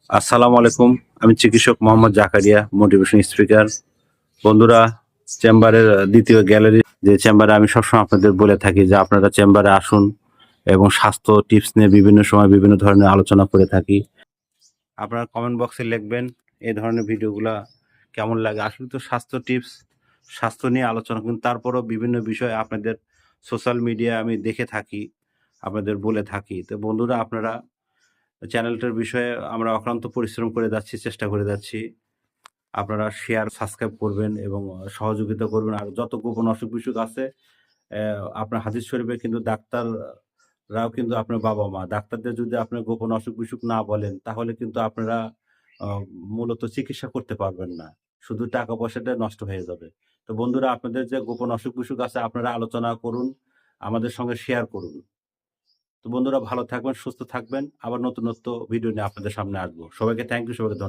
আসসালামু আলাইকুম। আমি চিকিৎসক মোহাম্মদ জাকারিয়া, মোটিভেশন স্পিকার। বন্ধুরা, চেম্বারের দ্বিতীয় গ্যালারি যে চেম্বারে আমি সবসময় আপনাদের বলে থাকি যে আপনারা চেম্বারে আসুন এবং স্বাস্থ্য টিপস নিয়ে বিভিন্ন সময় বিভিন্ন ধরনের আলোচনা করে থাকি। আপনারা কমেন্ট বক্সে লিখবেন এই ধরনের ভিডিওগুলা কেমন লাগে। আসলে তো স্বাস্থ্য টিপস, স্বাস্থ্য নিয়ে আলোচনা, কিন্তু তারপরও বিভিন্ন বিষয় আপনাদের সোশ্যাল মিডিয়ায় আমি দেখে থাকি, আপনাদের বলে থাকি। তো বন্ধুরা, আপনারা চ্যানেলটার বিষয়ে আমরা অক্লান্ত পরিশ্রম করে যাচ্ছি, চেষ্টা করে যাচ্ছি। আপনারা শেয়ার, সাবস্ক্রাইব করবেন এবং সহযোগিতা করবেন। আর যত গোপন অসুখ-বিসুখ আছে, আপনার হাদিস শরীফে কিন্তু ডাক্তাররাও কিন্তু আপনার বাবা-মা। ডাক্তারদের যদি আপনার গোপন অসুখ-বিসুখ না বলেন, তাহলে কিন্তু আপনারা আ মূলত চিকিৎসা করতে পারবেন না। শুধু টাকা-পয়সাটা নষ্ট হয়ে যাবে। তো বন্ধুরা, আপনাদের যে গোপন অসুখ-বিসুখ আছে, আপনারা আলোচনা করুন, আমাদের সঙ্গে শেয়ার করুন। তো বন্ধুরা, ভালো থাকবেন, সুস্থ থাকবেন। আবার নতুনত্ব ভিডিও নিয়ে আপনাদের সামনে আসবো। সবাইকে থ্যাংক ইউ, সবাইকে